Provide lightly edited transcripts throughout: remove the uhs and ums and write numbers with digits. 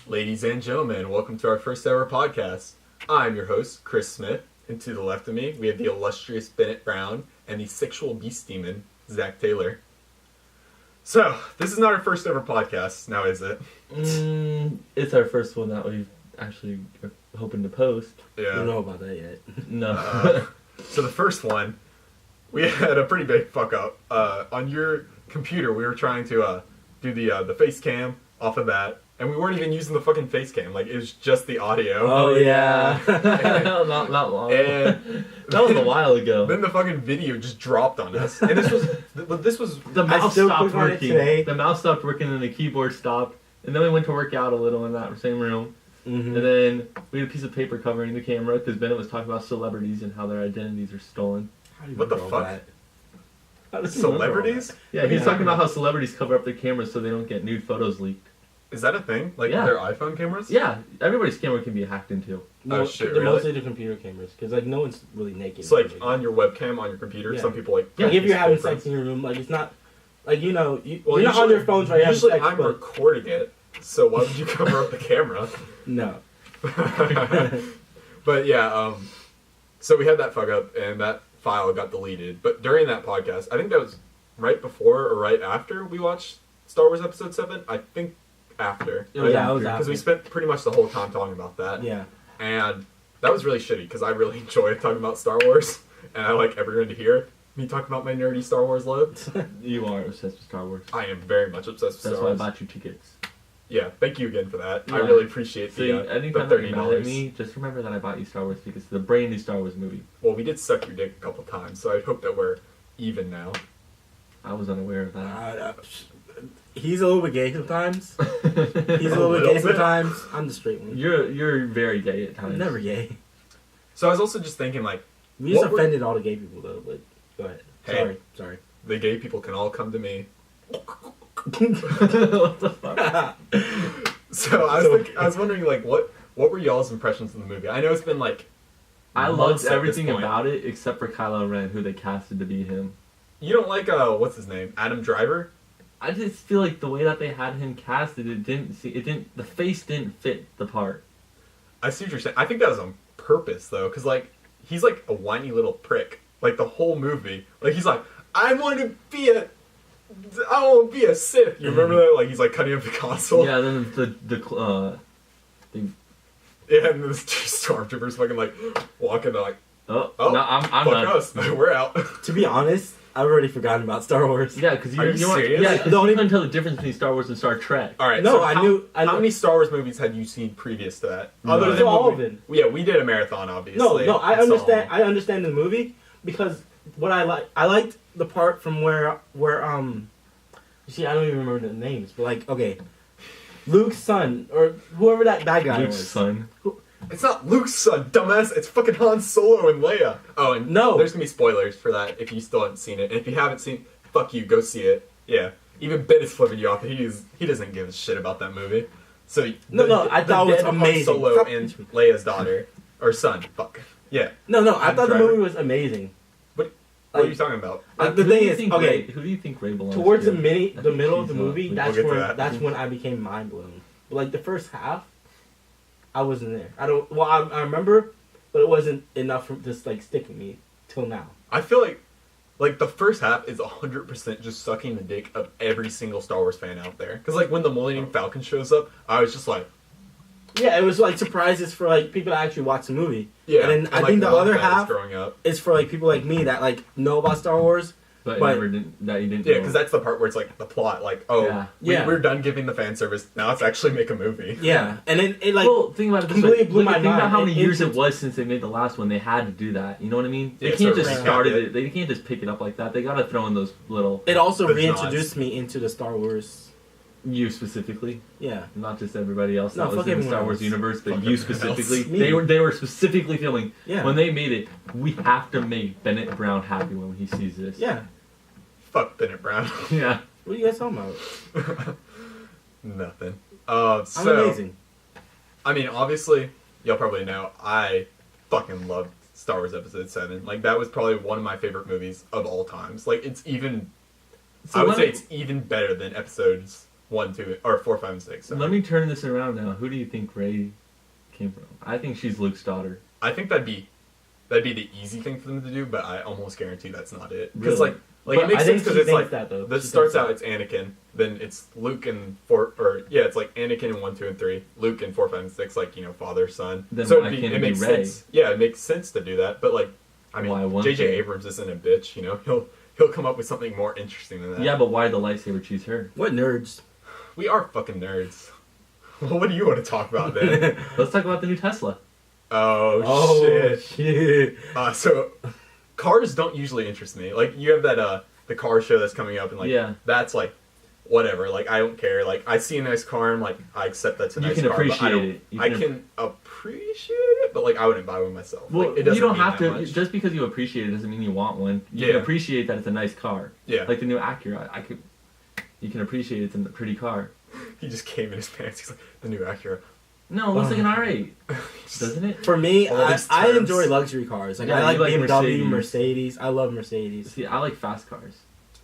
Ladies and gentlemen, welcome to our first ever podcast. I'm your host, Chris Smith, and to the left of me, we have the illustrious Bennett Brown and the sexual beast demon, Zach Taylor. So, this is not our first ever podcast, now is it? It's our first one that we actually are hoping to post. Yeah. I don't know about that yet. No. So the first one, we had a pretty big fuck up. On your computer, we were trying to do the face cam off of that, and we weren't even using the fucking face cam. Like, it was just the audio. Oh, yeah. not long. And that was a while ago. then the fucking video just dropped on us. And this was The mouse still stopped click on it working. today. The mouse stopped working and the keyboard stopped. And then we went to work out a little in that same room. Mm-hmm. And then we had a piece of paper covering the camera because Bennett was talking about celebrities and how their identities are stolen. What the fuck? How does he remember all Celebrities? that? Yeah, he's talking about how celebrities cover up their cameras so they don't get nude photos leaked. Is that a thing? Like, Yeah. their iPhone cameras? Yeah, everybody's camera can be hacked into. No, shit, they're really? mostly the computer cameras, because like no one's really naked. So, like, on your webcam, on your computer, Yeah. some people, like... like if you're having full sex in your room, like it's not, like you're not Well, on your phones right now. Usually Sex, I'm but recording it, so why would you cover up the camera? no. But yeah, so we had that fuck up, and that file got deleted. But during that podcast, I think that was right before or right after we watched Star Wars Episode 7. I think after. It was Yeah, it was Because we after. spent pretty much the whole time talking about that. Yeah. And that was really shitty, because I really enjoy talking about Star Wars, and I like everyone to hear me talk about my nerdy Star Wars love. You are obsessed with Star Wars. I am very much obsessed with That's Star why I Wars. bought you tickets. Yeah, thank you again for that. I Yeah. really appreciate So the anytime that you're mad at $30. me, just remember that I bought you Star Wars tickets to the brand new Star Wars movie. Well, we did suck your dick a couple times, so I hope that we're even now. I was unaware of that. He's a little bit gay sometimes. He's a little bit little gay bit. sometimes. I'm the straight one. You're very gay at times. I'm never gay. So I was also just thinking, like, We just What were- offended all the gay people though. But go ahead. Hey. Sorry. the gay people can all come to me. What the fuck? So I was wondering, like, what were y'all's impressions of the movie? I know it's been like I months loved at this everything point. about it except for Kylo Ren, who they casted to be him. You don't like what's his name, Adam Driver? I just feel like the way that they had him casted, the face didn't fit the part. I see what you're saying. I think that was on purpose though, because like he's like a whiny little prick. Like the whole movie, like he's like, I want to be a Sith. You remember that? Like he's like cutting up the console. Yeah, then the Yeah, and the two stormtroopers fucking like walking like, oh oh, no, I'm fuck not. us, we're out. To be honest, I've already forgotten about Star Wars. Yeah, because Are you serious? Yeah, 'cause The you only- couldn't tell the difference between Star Wars and Star Trek. All right. No, so I how, knew- How many Star Wars movies had you seen previous to that? Other None. than all what of them. Yeah, we did a marathon, obviously. No, I and saw understand. them. I understand the movie because what I liked the part from where you see, I don't even remember the names, but like, okay, Luke's son or whoever that bad guy Luke's was. son. It's not Luke's son, dumbass. It's fucking Han Solo and Leia. Oh, and No. there's gonna be spoilers for that if you still haven't seen it. And if you haven't seen, fuck you, go see it. Yeah, even Ben is flipping you off. He doesn't give a shit about that movie. So No, I thought it was dead Han amazing. Solo Stop- and Leia's daughter or son. Fuck yeah. No, I I'm thought the driving. movie was amazing. What Like, are you talking about? Like, the Who do thing you is, think okay, Rey, who do you think Rey belongs towards to? the middle of the She's, movie, we'll that's get to when that. I became mind blown. But like the first half, I wasn't there. I remember, but it wasn't enough for just like sticking me till now. I feel like the first half is 100% just sucking the dick of every single Star Wars fan out there. Because like when the Millennium Falcon shows up, I was just like, Yeah, it was like surprises for like people that actually watch the movie. yeah. And then I like, think the love other that as half growing up. is for like people like me that like know about Star Wars. But But- you didn't. Yeah, know. because that's the part where it's like the plot. Like, oh, Yeah. Yeah. we're done giving the fan service. Now let's actually make a movie. Yeah, and it like well, think about it. This completely way. blew my Think about mind. how many It- years it's- it was since they made the last one. They had to do that. You know what I mean? They Yeah, can't so just recap start it. it. They can't just pick it up like that. They gotta throw in those little. it also The reintroduced me into the Star Wars. You specifically, Yeah, not just everybody else No, that was fuck in the Star everyone Wars else. universe, but Fuck you everyone else. specifically. Me. They were specifically feeling yeah, when they made it. We have to make Bennett Brown happy when he sees this. yeah. Fuck Bennett Brown. Yeah. What are you guys talking about? Nothing. I'm So amazing. I mean, obviously, y'all probably know I fucking loved Star Wars Episode 7. Like that was probably one of my favorite movies of all times. Like it's even. So I would let say me- it's even better than episodes 1, 2, or 4, 5, and 6. Sorry. Let me turn this around now. Who do you think Rey came from? I think she's Luke's daughter. I think that'd be the easy thing for them to do, but I almost guarantee that's not it. Because Really? like it makes sense because it's like that, though. this She starts thinks out it's Anakin, then it's Luke and 4, or yeah, it's like Anakin in 1, 2, and 3, Luke in 4, 5, and 6, like father son. Then So why can't it it makes be Rey? sense. Yeah, it makes sense to do that, but like I Why mean, won't J.J. they? Abrams isn't a bitch, he'll come up with something more interesting than that. Yeah, but why the lightsaber choose her? What nerds? We are fucking nerds. Well, what do you want to talk about then? Let's talk about the new Tesla. Oh shit. shit. So cars don't usually interest me. Like you have that the car show that's coming up, and like Yeah. that's like whatever. Like I don't care. Like I see a nice car, and like I accept that's a You nice can car. but I appreciate don't, it. You I can- can appreciate it, but like I wouldn't buy one myself. Well, like, it doesn't you don't mean have that to. much. Just because you appreciate it doesn't mean you want one. You Yeah. can appreciate that it's a nice car. Yeah. Like the new Acura. You can appreciate it's a pretty car. He just came in his pants. He's like the new Acura. No, it looks like an R8, doesn't it? For me, All I these I terms. enjoy luxury cars. Like Yeah, I you like like BMW, Mercedes. Mercedes. I love Mercedes. See, I like fast cars.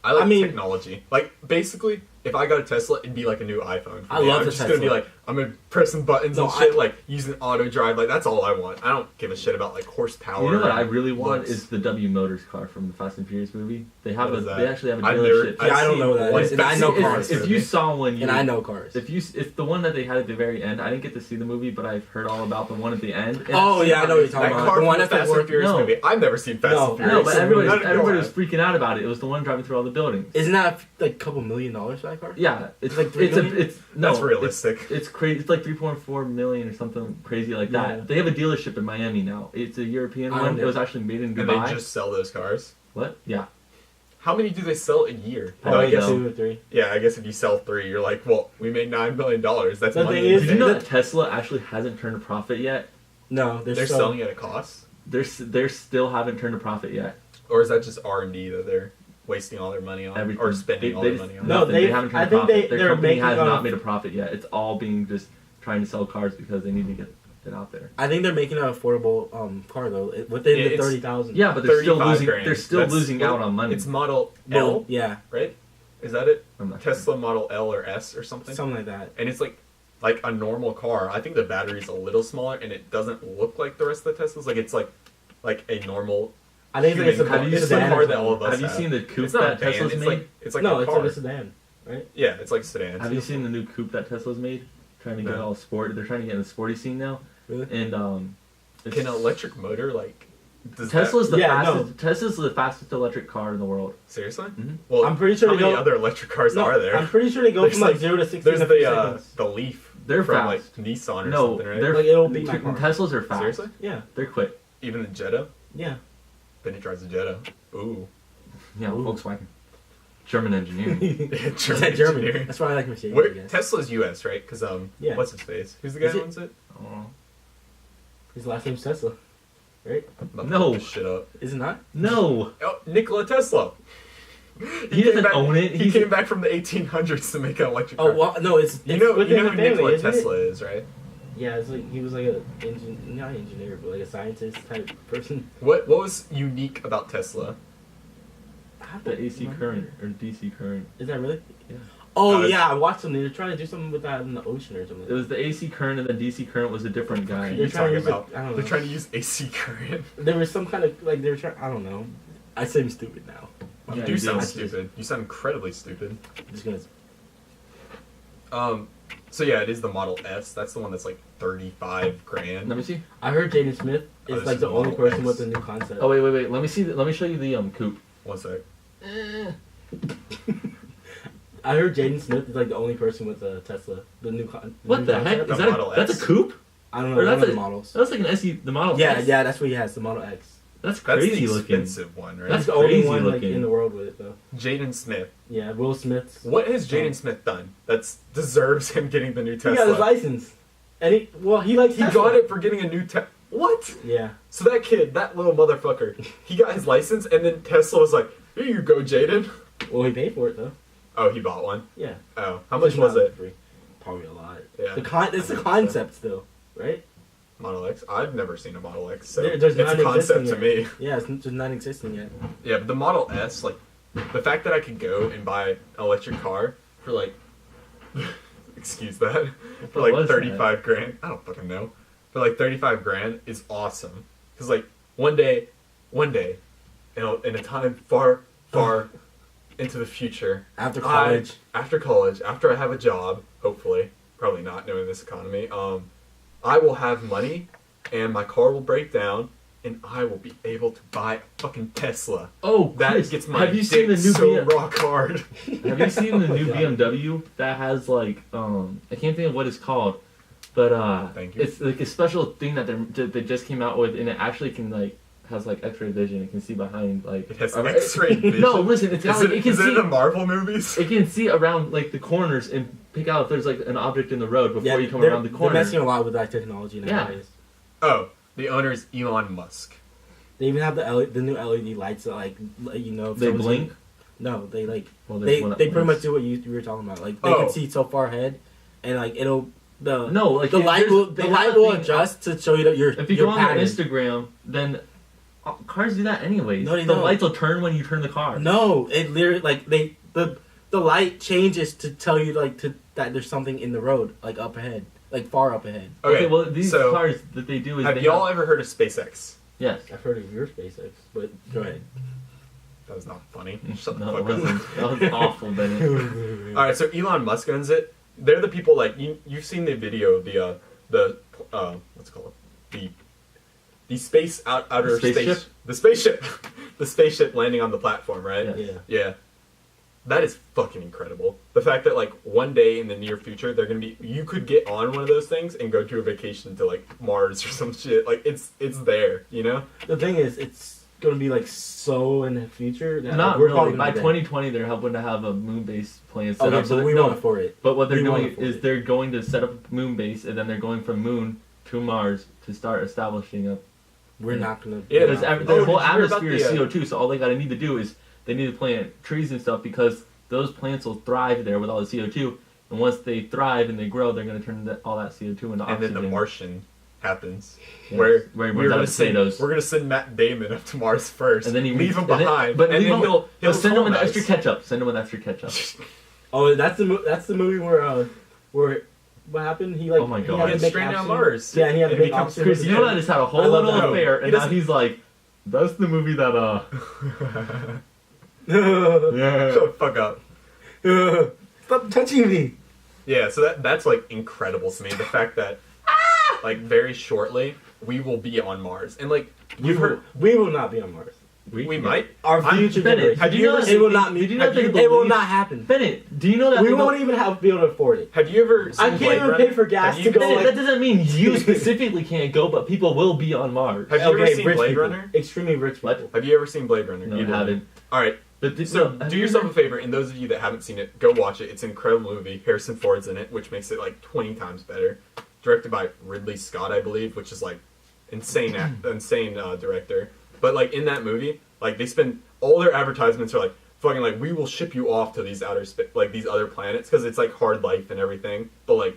I like I mean- technology. Like basically, if I got a Tesla, it'd be like a new iPhone. For I me. love I'm the just gonna be Tesla. like, I'm gonna press some buttons No, and shit, like using auto drive. Like that's all I want. I don't give a shit about like horsepower. You know what and I really want looks. is the W Motors car from the Fast and Furious movie. They have What is that? They actually have a I've dealership. Yeah, I don't seen know what that one is, and I know Fast cars. If you saw one, you And I know cars. If the one that they had at the very end, I didn't get to see the movie, but I've heard all about the one at the end. And Oh, I've yeah, I know what you're seen talking that about. car The from one the that's like Fast and work- Furious no. movie. I've never seen Fast No, and Furious. No, but everybody None of y'all was have. freaking out about it. It was the one driving through all the buildings. Isn't that like a couple $1 million for that car? Yeah, it's Like $3 million? it's no, That's realistic. It's crazy. It's like 3.4 million or something crazy like that. Yeah. They have a dealership in Miami now. It's a European I one. don't It know. was actually made in And Dubai. they just sell those cars. What? Yeah. How many do they sell a year? I No, I don't guess. know. 2 or 3. Yeah, I guess if you sell 3, you're like, well, we made $9 million. That's The money. thing is, Did in you the know day. that Tesla actually hasn't turned a profit yet? No, They're selling it at a cost, They're still haven't turned a profit yet. or is that just R&D that they're wasting all their money on, Everything. or spending all They their just- money on? No, nothing. they- haven't turned I a think profit. they're Their company making has a- not made a profit yet. It's all being just trying to sell cars because they need to get it out there. I think they're making an affordable car though, within Yeah, the it's- 30,000. Yeah, but they're still 35 losing. grand. They're still That's- losing out on money. It's Model Well, L, yeah, right? Is that it? I'm not sure. Tesla Model L or S or something? something like that. And it's like a normal car. I think the battery's a little smaller, and it doesn't look like the rest of the Teslas. Like it's like a normal. I think it's human a, car. Have you It's seen- the car that all of us Have you seen the coupe It's not a that van. Tesla's It's made? like it's like no, a it's car. like a sedan, right? Yeah, it's like sedans. Have you seen the new coupe that Tesla's made? Trying to get No. all sport. They're trying to get in the sporty scene now. Really? And it's, Can an electric motor does Tesla's that, the Yeah, fastest. Tesla's the fastest electric car in the world. seriously? Mhm. Well, I'm pretty sure how they many go- other electric cars No, are there? I'm pretty sure they go There's from like like- 0 to 60 There's in a few the seconds. the Leaf. They're from fast. like Nissan or No, something, right? they're Like, it'll be my car. Teslas are fast. Seriously? Yeah, They're quick. Even the Jetta. yeah. Bennett drives a Jetta. Ooh. Yeah, Ooh. Volkswagen. German engineering. Is that German? engineering. That's why I like Mercedes. I Where, guess. Tesla's US, right? Because Yeah. what's his face? Who's the guy Is who it- owns it? Oh. His last name's Tesla, right? I'm about to No. look this shit up. Is it not? No, Oh, Nikola Tesla. he came doesn't back- own it. He came back from the 1800s to make an electric Oh, car. well, no, it's you know within who the family, Nikola isn't it? Tesla is, right? Yeah, it's like he was like not engineer, but like a scientist type person. What was unique about Tesla? The AC current or DC current. Is that really? Yeah. Oh it's- yeah, I watched them. They were trying to do something with that in the ocean or something. It was the AC current and the DC current was a different What are guy. you They're trying to talking use about? I don't know. They're trying to use AC current. There was some kind of like they were trying. I don't know. I seem stupid now. Yeah, You you do sound did. stupid. You sound incredibly stupid. I'm just gonna. So yeah, it is the Model S. That's the one that's like 35 grand. Let me see. I heard Jaden Smith Oh, is this like is the only Model person X. with the new concept. Oh wait. Let me see. Let me show you the coupe. One sec. I heard Jaden Smith is like the only person with a Tesla. The new What the heck? The Is that Model that's X? a coupe? I don't know. Or One that's of the a- models. That's like an SE. The Model Yeah, X. yeah, that's what he has. The Model X. That's That's crazy the looking. expensive one, right? That's That's the only crazy one like looking. in the world with it though. Jaden Smith. Yeah, Will Smith's. What has Jaden Smith done that deserves him getting the new He Tesla? got his license, and he likes. He Tesla. got it for getting a new Tesla. What? Yeah. So that kid, that little motherfucker, he got his license, and then Tesla was like, "Here you go, Jaden." Well, he paid for it though. Oh, he bought one. Yeah. Oh, how much Just was not it? free. Probably a lot. Yeah. It's I the think so. concept still, right? Model X. I've never seen a Model X, so There's it's a not concept existing to yet. me. Yeah, it's just not existing yet. Yeah, but the Model S, like, the fact that I could go and buy an electric car for like Excuse that. For What like was 35 grand. I don't fucking know. For like 35 grand is awesome. Because like one day, in a time far, far into the future. After college. After college, after I have a job, hopefully, probably not knowing this economy, I will have money and my car will break down and I will be able to buy a fucking Tesla. Oh, That Chris, gets my have you seen the dick new so rock hard. Have you seen the new Yeah. BMW that has like I can't think of what it's called, but Thank you. it's like a special thing that they just came out with, and it actually can like has like X-ray vision. It can see behind like It has ar- X-ray vision. No, listen, it's got Is like it, it can is it see in the Marvel movies? it can see around like the corners and pick out if there's like an object in the road before you come around the corner. They're messing a lot with that technology Yeah. nowadays. Oh, the owner is Elon Musk. They even have the new LED lights that like you know. if They someone's blink. No, they like Well, they there's one that pretty much blinks. do what you were talking about. Like they Oh. can see so far ahead, and like it'll No, like the if light there's- will they the have light a will thing- adjust to show you that your If you your go on their pattern. Instagram, then cars do that anyways. No, they the don't. lights will turn when you turn the car. No, it literally like the light changes to tell you like that there's something in the road like up ahead, like far up ahead. Okay, well these so cars that they do is have they y'all have, ever heard of SpaceX? yes. I've heard of your SpaceX, but go ahead. That was not funny. Shut the No, it fuck wasn't. up. That was awful, Bennett. All right, so Elon Musk owns it. They're the people like you've seen the video, the what's it called, the space outer Spaceship? space, the spaceship, the spaceship landing on the platform, right? Yeah. Yeah. Yeah. That is fucking incredible. The fact that like one day in the near future they're gonna be, you could get on one of those things and go to a vacation to like Mars or some shit. Like it's there, you know? The thing is, it's gonna be like so in the future that Not we're really. probably By gonna be 2020, they're hoping to have a moon base plan set dead. up. Okay, So but we no, want for it. but what they're we want doing it for is it. they're going to set up a moon base, and then they're going from moon to Mars to start establishing a. We're not gonna. Yeah, Because Oh, their whole did you hear about atmosphere is the, CO2, so all they got to need to do is they need to plant trees and stuff because those plants will thrive there with all the CO2. And once they thrive and they grow, they're going to turn all that CO2 into And oxygen. then the Martian happens. Yes, Where where we're gonna potatoes. send Matt Damon up to Mars first, And then he leave him and then- behind, but and leave then him- he'll send him with colonize. extra ketchup. Send him with extra ketchup. Oh, that's the movie where what happened? He like Oh my he God. had to It's make stranded on oxygen. Mars. Yeah, and he had to And make becomes oxygen. Chris, with you his know head. that just had a whole I love little that. affair, and He now doesn't- he's like, that's the movie that Shut the fuck up. Stop touching me. Yeah, so that's like incredible to me. The fact that like very shortly we will be on Mars, and like you've heard, We will not be on Mars. we might. Our I'm- future Bennett, generation. Have you ever It will not. Did you know have they you- It will believe- not happen. Bennett, do you know that We they won't even be able to afford it. Have you ever seen I can't Blade even Runner? pay for gas Have to you- go. Bennett, Like, that doesn't mean you specifically can't go, but people will be on Mars. Have you ever seen rich Blade people. Runner? Extremely rich people. What? Have you ever seen Blade Runner? No, I You didn't. haven't. All right. But So no, have do you yourself ever- a favor, and those of you that haven't seen it, go watch it. It's an incredible movie. Harrison Ford's in it, which makes it like 20 times better. Directed by Ridley Scott, I believe, which is like insane director. But like in that movie, like they spend all their advertisements are like fucking like we will ship you off to these like these other planets because it's like hard life and everything. But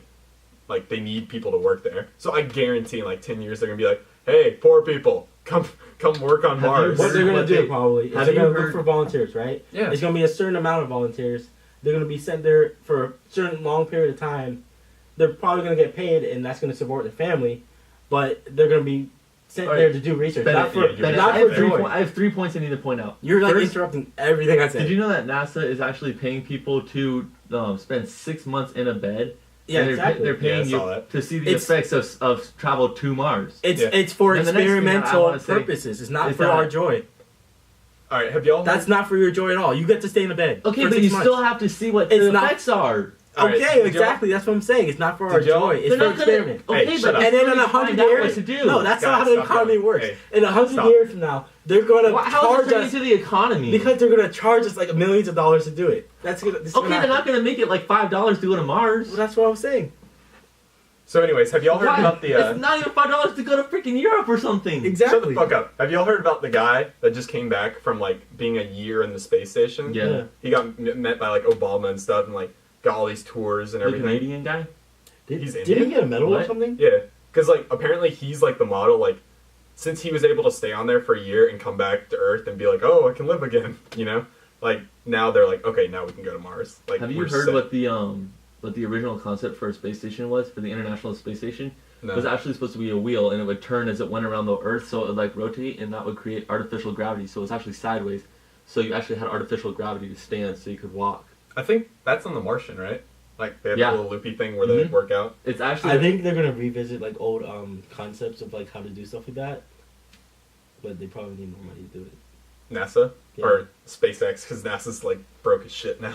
like they need people to work there. So I guarantee in like 10 years they're gonna be like, hey, poor people, come work on Have you Mars. What they're gonna What do they- probably is have they're you gonna look heard- for volunteers, right? Yeah. It's gonna be a certain amount of volunteers. They're gonna be sent there for a certain long period of time. They're probably gonna get paid, and that's gonna support their family. But they're gonna be sent All right. there to do research, Bennett, not for yeah, you're Bennett, not I, for have three joy. I have 3 points I need to point out. You're like First, interrupting everything I said. did you know that NASA is actually paying people to spend 6 months in a bed? Yeah, And exactly. They're paying Yeah, I saw you that. to see the It's- effects of travel to Mars. It's Yeah. it's for And the next thing that I experimental wanna say purposes. It's not is for that- our joy. All right, have y'all? That's heard- not for your joy at all. You get to stay in the bed. Okay, for but 6 you months. still have to see what It's the not- effects are. All right, Okay, did y'all- exactly. That's what I'm saying. It's not for our Did y'all- joy. It's They're for not gonna. experiment. Okay, Hey, but shut up. And then in they 100 find out years, what to do. no, that's not how Guys, the stop economy yelling. works. Hey, In 100 stop. years from now, they're going to How is charge it turning us to the economy? because they're going to charge us like millions of dollars to do it. That's gonna. This is okay, gonna they're not happen. gonna make it like $5 to go to Mars. Well, that's what I was saying. So, anyways, have y'all heard Why? about the? It's not even $5 to go to freaking Europe or something. Exactly. Shut the fuck up. Have y'all heard about the guy that just came back from like being a year in the space station? Yeah. Yeah. He got met by like Obama and stuff, and like got all these tours and The everything. Canadian guy. He's Did he Indian? get a medal or What? something? Yeah, because like apparently he's like the model. Like since he was able to stay on there for a year and come back to Earth and be like, oh, I can live again. You know, like now they're like, okay, now we can go to Mars. Like Have you we're heard set. what the what the original concept for a space station was, for the International Space Station? No. It was actually supposed to be a wheel, and it would turn as it went around the Earth, so it would like rotate, and that would create artificial gravity. So it was actually sideways. So you actually had artificial gravity to stand, so you could walk. I think that's on The Martian, right? Like they have Yeah. a little loopy thing where they Mhm. work out. It's actually. I think they're gonna revisit like old concepts of like how to do stuff like that, but they probably need more money to do it. NASA Yeah. or SpaceX, because NASA's like broke as shit now.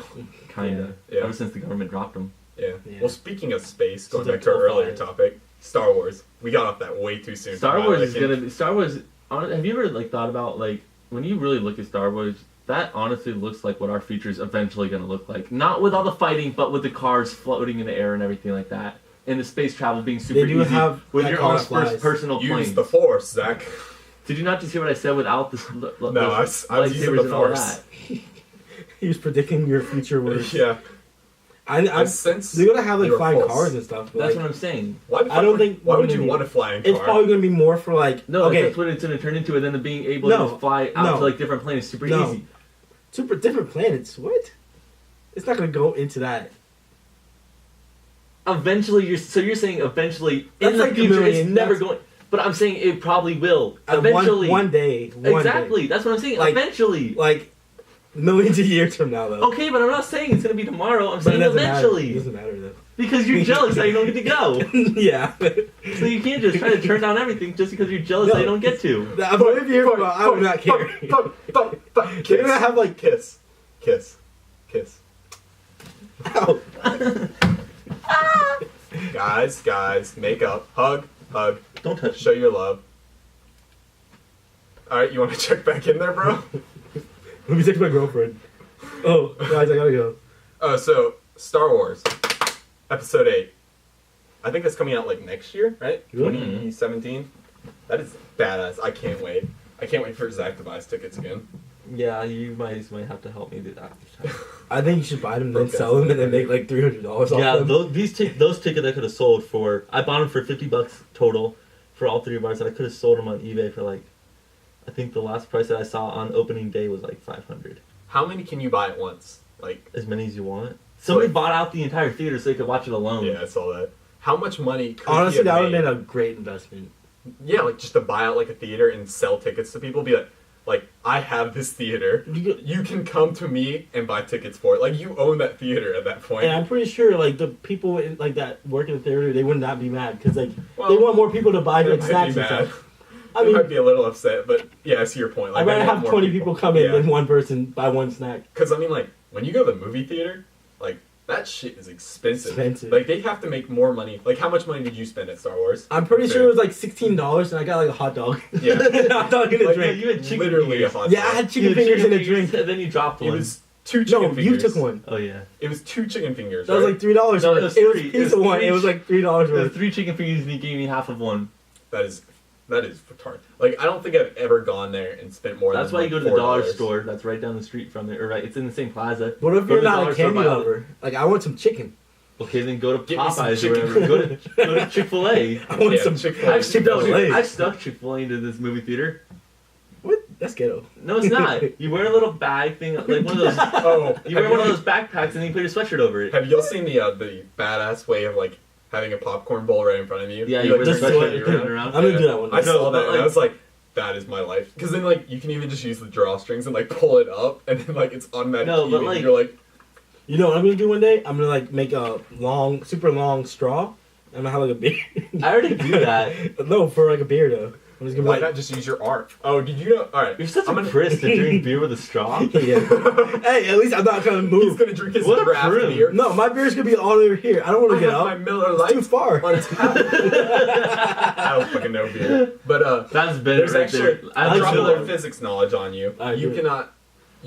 Kinda. Yeah. Ever since the government dropped them. Yeah. Yeah. Well, speaking of space, going Since back to our they're earlier 05. topic, Star Wars. We got off that way too soon. Star for my Wars is liking. gonna be. Star Wars. Have you ever like thought about like when you really look at Star Wars? That honestly looks like what our future is eventually gonna look like. Not with all the fighting, but with the cars floating in the air and everything like that, and the space travel being super They do easy have with that your car own that flies. personal Use planes. the Force, Zach. Did you not just hear what I said without the No, I was using lightsabers the and all Force. that? He was predicting your future words. Yeah. I'm Since they're gonna have like you're flying false. cars and stuff. But, That's like, what I'm saying. Why the I fuck don't would- think Why we're would you gonna be- want to fly in it's car? probably gonna be more for like No, okay, that's what it's gonna turn into, and then being able No, to just fly out no. to like different planets super No. easy. super different planets. What? It's not gonna go into that. Eventually, you're saying eventually That's in the like a future it's million, never that's- going. But I'm saying it probably will At eventually. one day. Exactly. That's what I'm saying. Like- Eventually. Like millions of years from now, though. Okay, but I'm not saying it's gonna be tomorrow. I'm But it saying doesn't matter. It eventually. doesn't matter though. Because you're jealous that you don't get to go. Yeah. So you can't just try to turn down everything just because you're jealous No. that you don't get to. I'm only here for I would not care. They're gonna have like kiss. Ow. Guys, make up, hug, Don't touch show your love. All right, you want to check back in there, bro? Let me text my girlfriend. Oh, guys, I gotta go. Oh, so Star Wars, Episode 8. I think that's coming out like next year, right? Really? 2017. That is badass. I can't wait. I can't wait for Zach to buy his tickets again. Yeah, you might have to help me do that. I think you should buy them, then Okay. sell them, and then make like $300 off Yeah, them. those tickets I could have sold for. I bought them for $50 total for all three of ours, and I could have sold them on eBay for like. I think the last price that I saw on opening day was like $500. How many can you buy at once? Like, As many as you want. Somebody bought out the entire theater so they could watch it alone. yeah, I saw that. How much money could Honestly, he that have would have made? been a great investment. Yeah, like just to buy out like a theater and sell tickets to people. Be like, I have this theater. You can come to me and buy tickets for it. Like you own that theater at that point. And I'm pretty sure like the people in, like that work in the theater, they would not be mad because like Well, they want more people to buy They like might snacks be and mad. stuff. I They mean, might be a little upset, but yeah, I see your point. Like, I'd rather they want have more 20 people come in than one person buy one snack. Because I mean, like when you go to the movie theater, like that shit is expensive. Expensive. Like they have to make more money. Like how much money did you spend at Star Wars? I'm pretty sure it was like $16 and I got like a hot dog. Yeah. a hot dog and a Like, drink. You had chicken literally fingers. a hot Yeah, I dog. had chicken fingers and a drink. And then you dropped It one. was two chicken No, fingers. you took one. Oh yeah. It was two chicken fingers. That was right? like $3 No, worth. It was a piece of one. three- It was like $3 There were worth. 3 chicken fingers and you gave me half of one. That is retarded. Like I don't think I've ever gone there and spent more That's than why like, you go to the dollar $4. store. That's right down the street from it, or right? It's in the same plaza. What if Go you're to the not dollar a store, candy buy all the- lover? Like, I want some chicken. Okay, then go to Give me some Popeyes or chicken. whatever. Go to Chick-fil-A. I want Yeah, some Chick-fil-A. I've Chick-fil-A. I've stuck Chick-fil-A into this movie theater. What? That's ghetto. No, it's not. You wear a little bag thing, like one of those. Oh, You wear one of those backpacks and then you put your sweatshirt over it. Have y'all seen the badass way of like having a popcorn bowl right in front of you? Yeah, you you like wear the just sweatshirt, swing it you're turning around. around. I'm gonna Yeah. do that one. I No, saw that but, and I was like, that is my life. Because then like you can even just use the drawstrings and like pull it up and then like it's automatic. No, but, eating. like- You're like, You know what I'm gonna do one day? I'm gonna like make a long, super long straw. I'm gonna have like a beer. I already do that. No, for like a beer though. I'm just gonna why be not like, just use your arm? Oh, did you know? All right, You're such I'm a gonna. Chris to drink beer with a straw. yeah. Hey, at least I'm not gonna He's move. gonna drink his What a draft prude. beer. No, my beer's gonna be all over here. I don't want I to get have my up. Miller It's Lite too far. on tap. I don't fucking know beer, but That's better there's right actually there. I like drop a Miller. little physics knowledge on you. Alright, You do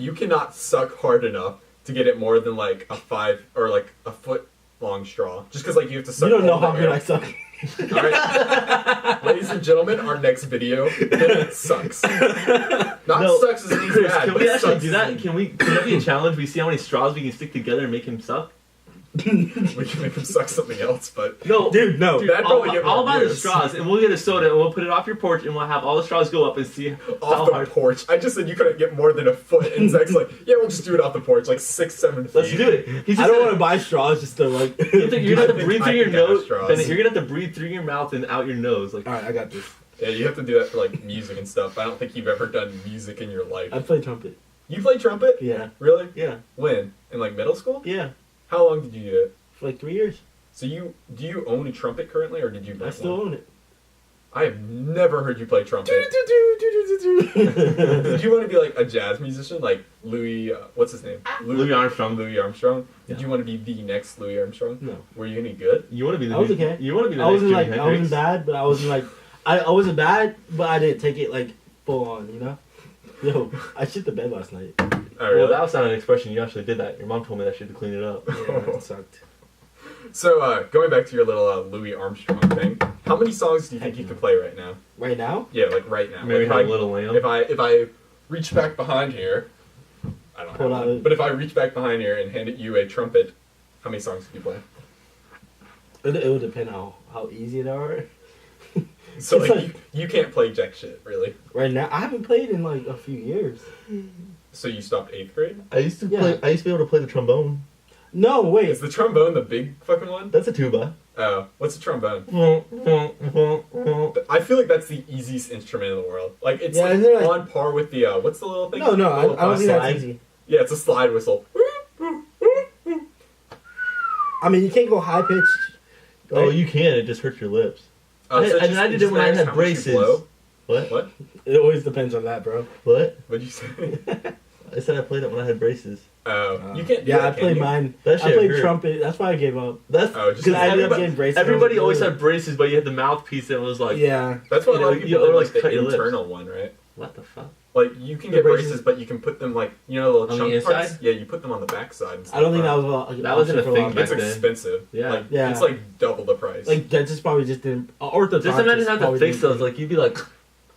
it. cannot suck hard enough to get it more than like a 5 or like a foot long straw. Just because like you have to suck. You don't know all the how good air. I suck. All right, ladies and gentlemen, our next video it sucks. Not No, sucks as Chris, bad. can but we actually sucks do as that? in- Can that be a challenge? We see how many straws we can stick together and make him suck? We can make him suck something else, but No, Dude, no. Dude, I'd probably get I'll more buy the views. straws and we'll get a soda and we'll put it off your porch and we'll have all the straws go up and see how off the hard. porch. I just said you couldn't get more than a foot, and Zach's like, yeah, we'll just do it off the porch, like 6-7 feet. Let's do it. He's I just don't gonna- want to buy straws just to like. You're gonna have to I breathe think through your I have nose. straws. Bennett, you're gonna have to breathe through your mouth and out your nose. Like, Alright, I got this. Yeah, you have to do that for like music and stuff. I don't think you've ever done music in your life. I play trumpet. You play trumpet? Yeah. Really? Yeah. When? In like middle school? Yeah. How long did you do it? For like 3 years. So do you own a trumpet currently, or did you? I rent still one? own it. I have never heard you play trumpet. Did you want to be like a jazz musician, like Louis? What's his name? Louis Armstrong. Louis Armstrong. Did Yeah. you want to be the next Louis Armstrong? No. Were you any good? You want to be the I was new- okay. You want to be the I next wasn't Jimi like I Hendrix. wasn't bad, but I wasn't like I wasn't bad, but I didn't take it like full on, you know. Yo, I shit the bed last night. Oh, Well, really? that was not an expression. You actually did that. Your mom told me that she had to clean it up. Yeah, it sucked. So going back to your little Louis Armstrong thing, how many songs do you think you could play right now? Right now, Yeah, like right now. Maybe Like, have a little lamb. If I reach back behind here, I don't Pull have out one, a- but if I reach back behind here and hand you a trumpet, how many songs could you play? it would depend how easy they are. So It's like like- you can't play jack shit, really. Right now, I haven't played in like a few years. So you stopped 8th grade? I used to Yeah. play. I used to be able to play the trombone. No, wait. Is the trombone the big fucking one? That's a tuba. Oh, what's a trombone? No, I feel like that's the easiest instrument in the world. Like it's Yeah, like isn't there, like- on par with the what's the little thing? No, The I little don't think slide? that's easy. Yeah, it's a slide whistle. I mean, you can't go high pitched. Oh, you can. It just hurts your lips. So I just- did it just when I matters had how much you braces. blow. What? What? It always depends on that, bro. What? What'd you say? I said I played it when I had braces. Oh, you can't. Do Yeah, that, I can played you? mine. That I shit played hurt. trumpet. That's why I gave up. That's Oh, just Because I ended up everybody- getting braces. everybody always had braces, but you had the mouthpiece that was like, Yeah. That's why a you lot know, of you people did always like the cut your lips. internal one, right? what the fuck? Like you can The get braces- braces, but you can put them like you know the little On chunk the parts. inside? Yeah, you put them on the backside. I don't think that was an That wasn't a option for thing lot of back It's people. then. expensive. Yeah. Like, Yeah. It's like double the price. Like dentists probably just didn't. Orthodontist. Just imagine having to probably fix didn't- those. Like you'd be like,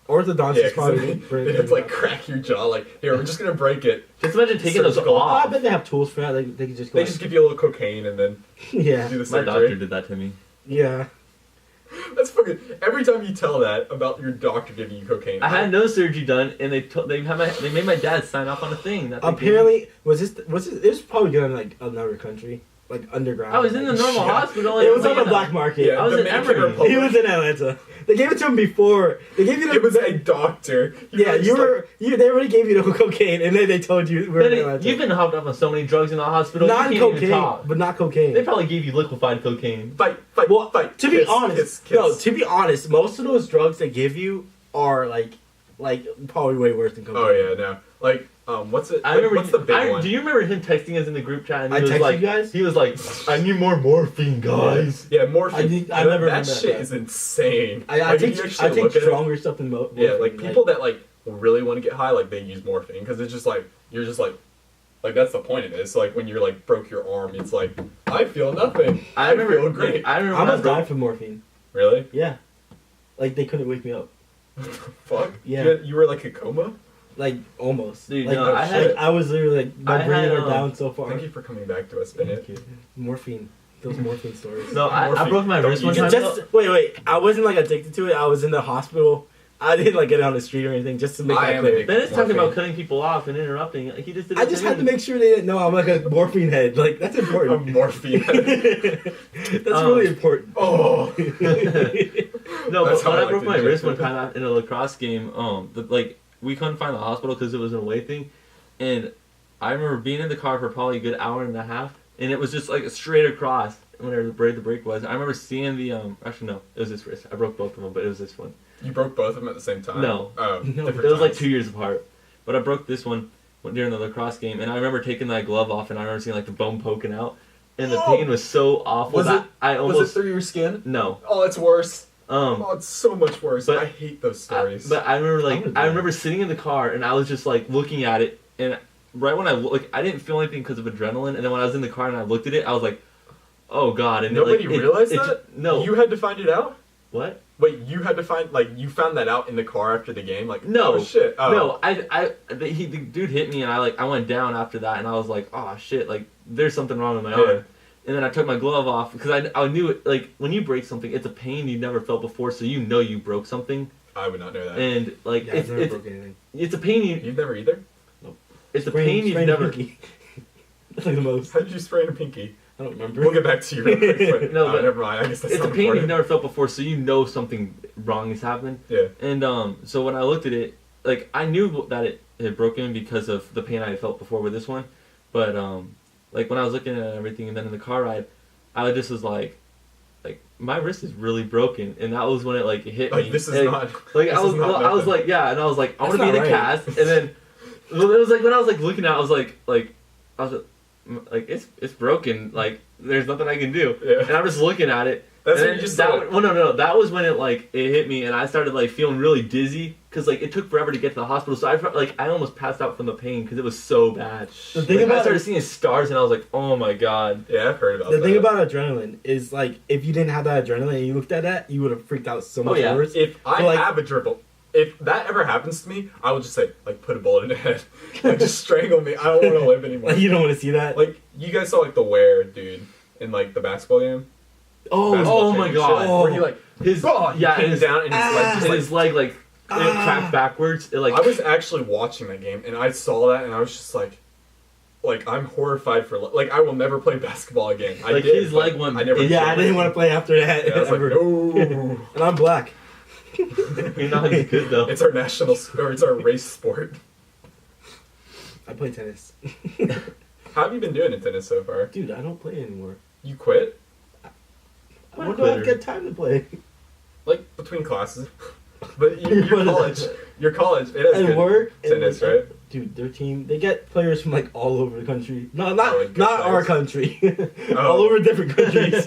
Orthodontist yeah, probably because didn't bring they have to like crack your jaw. Like here, we're just gonna break it. just imagine taking those Surgical. Oh, I off. bet they have tools for that. They could just go. They like- just give you a little cocaine and then yeah. do the My doctor surgery. did that to me. Yeah. That's fucking. Every time you tell that about your doctor giving you cocaine, I had no surgery done, and they made my dad sign off on a thing. That they gave me. Apparently, was this? It was probably done in like another country, like underground. I was in the like, normal Yeah. hospital. It was on the Atlanta. black market. Yeah, I was in Dominican Emory. Republic. He was in Atlanta. They gave it to him before. They gave you the. It was a doctor. yeah, were you just were. They already gave you the cocaine, and then they told you we're in Benny, Atlanta. you've been hopped up on so many drugs in the hospital. not you can't even cocaine, talk. but not cocaine. They probably gave you liquefied cocaine. Fight. Well, fight. to be Kiss, honest, kiss, kiss. no. To be honest, most of those drugs they give you are like probably way worse than cocaine. Oh yeah, no. Like, what's it? I like, remember. what's the big one? Do you remember him texting us in the group chat? And I he was texted like, you guys? He was like, "I need more morphine, guys." Yeah, morphine. I never that remember shit that. is insane. I Like, if take you actually I take look at it- stronger stuff than Yeah, like people that like really want to get high, like they use morphine because it's just like you're just like that's the point of it. It's like when you're like broke your arm, it's like I feel nothing. I remember. feel great. I remember. I when I almost died broke, from morphine. Really? Yeah, like they couldn't wake me up. Fuck. Yeah. You were like a coma. Like almost. Dude, like, no, I had- I was literally like my I brain had, went down so far. Thank you for coming back to us, Bennett. Thank you. Morphine. Those morphine stories. no, I Morphine. broke my Don't wrist use one it. time. Just wait. I wasn't like addicted to it. I was in the hospital. I didn't like get it on the street or anything. Just to make I that am clear. addicted. Bennett's talking Morphine. about cutting people off and interrupting. Like, he just did. I just had to make sure they didn't know I'm like a morphine head. Like that's A important. morphine. That's really important. Oh. No, That's but how when I I like broke to my inject wrist one it. time in a lacrosse game, we couldn't find the hospital because it was an away thing, and I remember being in the car for probably a good hour and a half, and it was just like straight across whenever the break was. I remember seeing the actually no, it was this wrist. I broke both of them, but it was this one. You broke both of them at the same time. No. Oh, No. different It was like times. 2 years apart, but I broke this one during the lacrosse game, and I remember taking that glove off, and I remember seeing like the bone poking out, and the Whoa. pain was so awful Was that it- I Was almost it through your skin? no. Oh, it's worse. Oh, it's so much worse. but- I hate those stories. But I remember I would I do remember sitting in the car and I was just like looking at it, and right when I didn't feel anything because of adrenaline, and then when I was in the car and I looked at it, I was like, oh god! And Nobody realized that? No. You had to find it out? What? Wait, you had to find, like, you found that out in the car after the game? Like, No. oh shit. Oh. No, the dude hit me and I went down after that, and I was like, oh shit, like there's something wrong with my Yeah. arm. And then I took my glove off because I knew it, like when you break something, it's a pain you've never felt before, so you know you broke something. I would not know that. And like Yeah, I've never broke anything. it's a pain You've never either? it's a pain you've never. That's like the most. How did you sprain a pinky? I don't remember. We'll get back to you real quick. But, No, but never mind. I guess that's It's a not pain you've important. never felt before, so you know something wrong has happened. Yeah. And so when I looked at it, like I knew that it had broken because of the pain I had felt before with this one, but like when I was looking at everything and then in the car ride, I just was like my wrist is really broken, and that was when it like hit me. Like this is and, not. like this I was is not I was nothing. like yeah, and I was like I want to That's be in the not right. cast, and then well, it was like when I was like looking at it, I was like I was like it's broken, like there's nothing I can do, Yeah. and I'm just looking at it. That's And what then you just that, said. well, no, that was when it hit me, and I started like feeling really dizzy because like it took forever to get to the hospital. So I felt like I almost passed out from the pain because it was so bad. The thing Like, I about started seeing stars, and I was like, oh my god. Yeah, I've heard about the that. thing about adrenaline is like if you didn't have that adrenaline and you looked at that, you would have freaked out so much yeah. worse. If I But, like- have a dribble, if that ever happens to me, I will just say, like, put a bullet in the head. Like, just strangle me. I don't want to live anymore. Like you don't want to see that. Like, you guys saw, like, the Ware dude in, like, the basketball game? Oh Basketball my championship, god. Where he, like, His he came his, down and his leg just, and like, his leg like it cracked backwards. It like I was actually watching that game, and I saw that, and I was just like, I'm horrified for, like, I will never play basketball again. I Like, did, his but leg went- I never yeah, I did. didn't want to play after that Yeah, I was like, ever. no. And I'm black. you're not as good though. It's our national, or it's our race sport. I play tennis. How have you been doing in tennis so far? Dude, I don't play anymore. You quit? When What do I quitter? get time to play? Like, between classes. But your college, it has And good work and, tennis, like, right? Dude, their team, they get players from like all over the country. No, Oh, not like, good not our players. country. Oh. All over different countries.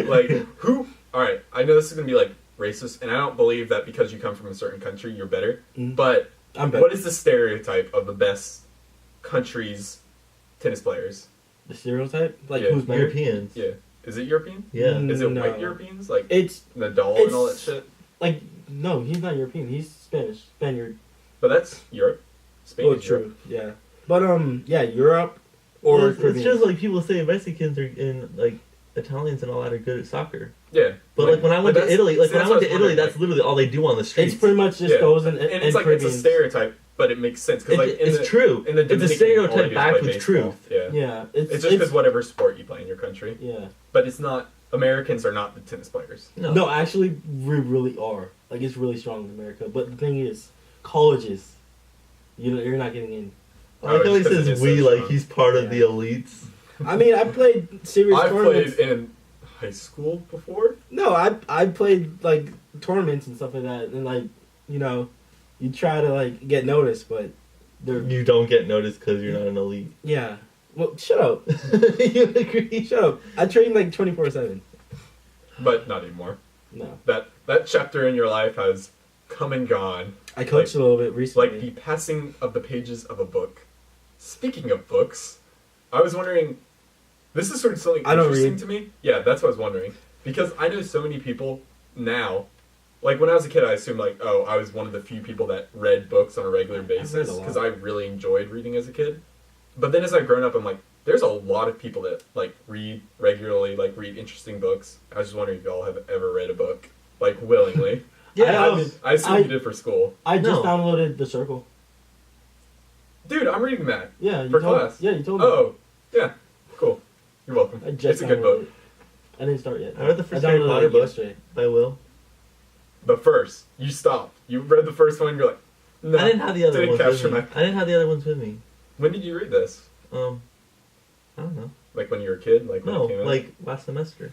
Like, who? Alright, I know this is going to be, like, racist, and I don't believe that because you come from a certain country, you're better. Mhm. But I'm better. what is the stereotype of the best countries' tennis players? The stereotype? Like Yeah. who's better? Europeans. Yeah. Is it European? Yeah. Is it No. white Europeans? Like, It's Nadal and all that it's- shit? like no, he's not European. He's Spanish, Spaniard. But that's Europe. Spain Oh, is Europe. true. Yeah, but yeah, Europe or Well, it's Caribbean. just like people say Mexicans are in like Italians and all that are good at soccer. Yeah. But like when I went to that's- Italy, like see, when I that's went what to I was Italy, wondering, that's like, literally all they do on the streets. it's pretty much just Yeah. those and it's like, it's a Caribbeans. stereotype, but it makes sense. Cause, like, in it's the, true. In the It's a Dominican, all they stereotype do is backed play with baseball. truth. Yeah. Yeah, It's just because whatever sport you play in your country. Yeah. But it's not, Americans are not the tennis players. No, actually, we really are. Like it's really strong in America. But the thing is, colleges, you're not getting in. I like how he Just 'cause it says is we so like strong. he's part of Yeah. the elites. I mean, I played serious I tournaments. played in high school before. No, I played like tournaments and stuff like that, and like you try to like get noticed, but they're You don't get noticed because you're not an elite. yeah. Well, shut up, You agree? shut up. I train like 24/7. But not anymore. No, That chapter in your life has come and gone. I coached a little bit recently. Like the passing of the pages of a book. Speaking of books, I was wondering, this is sort of something I don't interesting read. to me. Yeah, that's what I was wondering. Because I know so many people now, like when I was a kid, I assumed like, oh, I was one of the few people that read books on a regular read a basis lot. because I really enjoyed reading as a kid. But then as I've grown up, I'm like, there's a lot of people that like read regularly, like read interesting books. I was just wondering if y'all have ever read a book, like willingly. I assume you did for school. I just No. downloaded The Circle. Dude, I'm reading that. Yeah, you For told class. Yeah, you told me. Oh, yeah, cool. You're welcome. I just It's a good downloaded book. it. I didn't start yet. I read the first I Harry downloaded Potter it book. yesterday. I will. But first, you stopped. You read the first one, and you're like, no. I didn't have the other didn't ones with capture me. my- I didn't have the other ones with me. When did you read this? I don't know. Like when you were a kid? Like when No, it came out? like last semester.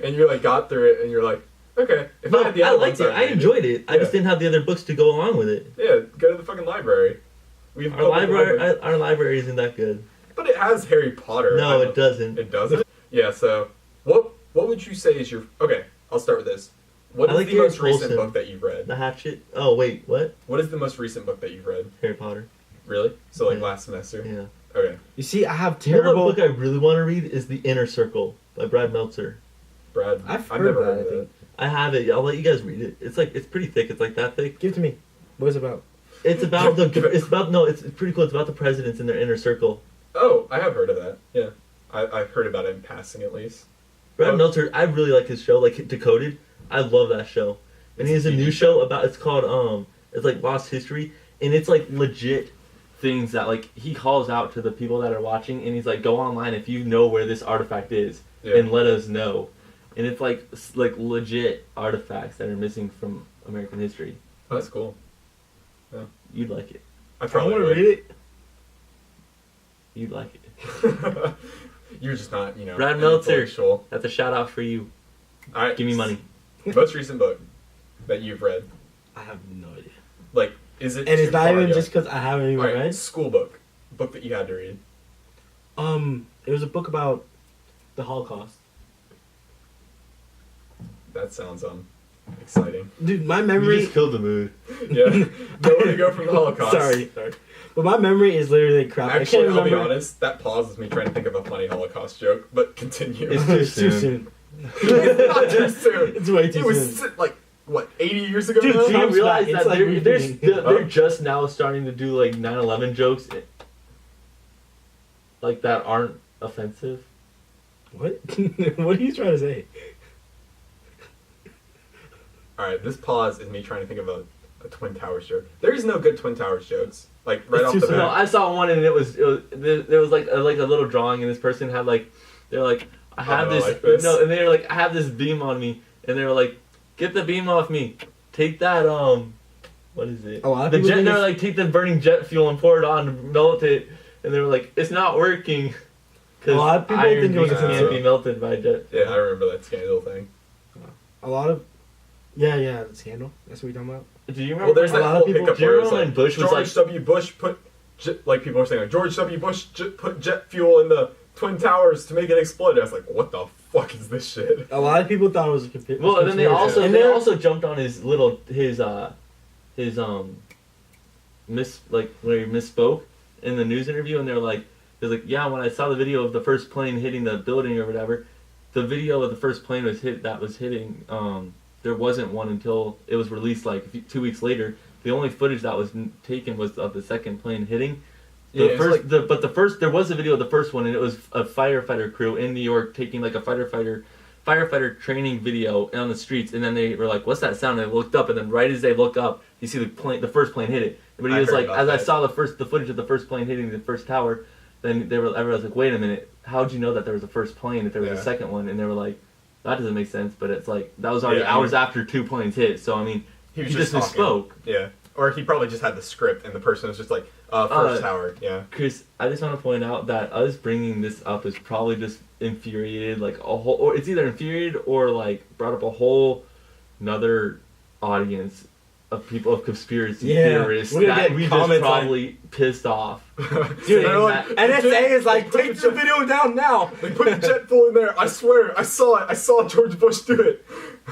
And you like got through it, and you're like, okay. If No, I had the I other liked ones, it. I'd I read enjoyed it. I Yeah. just didn't have the other books to go along with it. Yeah, go to the fucking library. We have Our public library, our library isn't that good. But it has Harry Potter. I No, don't- it doesn't. It doesn't? Yeah, so what would you say is your... Okay, I'll start with this. What I is like the Gary most recent Coulson. book that you've read? The Hatchet. Oh wait, what? What is the most recent book that you've read? Harry Potter. Really? So like Yeah. last semester? Yeah. Okay. You see, I have You know terrible. what book I really want to read is The Inner Circle by Brad Meltzer. Brad, I've heard never that, heard I of think. I have it. I'll let you guys read it. It's like it's pretty thick. It's like that thick. Give it to me. What is it about? It's about the. It's about no. It's pretty cool. It's about the presidents in their inner circle. Oh, I have heard of that. Yeah. I've heard about it in passing at least. Brad Meltzer, I really like his show, like Decoded. I love that show. And he has a new show about, it's called, it's like Lost History, and it's like legit things that like he calls out to the people that are watching, and he's like, go online if you know where this artifact is, and let us know. And it's like legit artifacts that are missing from American history. Oh, that's cool. Yeah. You'd like it. I probably want to would. read it. You'd like it. You're just not, Brad Meltzer. intellectual. That's a shout out for you. All right. Give me money. Most recent book that you've read. I have no idea. Like, is it? And it's too not far even yet? just because I haven't even All right, read. school book that you had to read. It was a book about the Holocaust. That sounds exciting. Dude, my You memory. just killed the mood. Yeah. Nowhere to go from the Holocaust. Sorry. But my memory is literally crap. I Actually, can't I'll be remember. honest. That pauses me trying to think of a funny Holocaust joke. But continue. It's It's too soon. It's not too soon. It's way too It was soon. like what 80 years ago. Dude, now? Do you Trump's realize back. that It's like they're Huh? just now starting to do like 9/11 jokes, like that aren't offensive? What? What are you trying to say? All right, this pause is me trying to think of a Twin Towers joke. There is no good Twin Towers jokes. Like right It's off too the soon. No, bat. I saw one and there was like a little drawing, and this person had like, they're like, I have Oh, like this? no, and they were like, I have this beam on me, and they were like, get the beam off me, take that what is it? A lot of The people jet. think They were it's- like, take the burning jet fuel and pour it on and melt it, and they were like, it's not working. A lot of people iron think it was beams a can't scandal. be melted by jet. Yeah, I remember that scandal thing. A lot of. Yeah, the scandal. That's what you're talking about. Do you remember? Well, there's a that lot of whole people- hiccup do you where it's remember like when Bush was George like- W. Bush put like people were saying like George W. Bush put jet fuel in the Twin Towers to make it explode. I was like, what the fuck is this shit? A lot of people thought it was a Well, and then they also And they they're- also jumped on his where he misspoke in the news interview, and they're like, yeah, when I saw the video of the first plane hitting the building or whatever, the video of the first plane was hitting. There wasn't one until it was released like 2 weeks later. The only footage that was taken was of the second plane hitting. Yeah, it's The first there was a video of the first one, and it was a firefighter crew in New York taking like a firefighter training video on the streets, and then they were like, "What's that sound?" And they looked up, and then right as they look up, you see the first plane hit it. But he I was heard like, about as I that. saw the footage of the first plane hitting the first tower, then everyone was like, "Wait a minute, how'd you know that there was a first plane if there was Yeah. a second one?" And they were like, "That doesn't make sense." But it's like that was already Yeah, I hours mean- after 2 planes hit. So I mean, He he was just talking. misspoke. Yeah, or he probably just had the script, and the person was just like, first tower. Yeah. Chris, I just want to point out that us bringing this up is probably just infuriated like a whole, or it's either infuriated or like brought up a whole another audience of people of conspiracy Yeah, theorists we're gonna that get we just comments probably pissed off. Dude, saying they're like, that- NSA is like, take the video down now. They put the jet fuel in there. I swear, I saw it. I saw George Bush do it.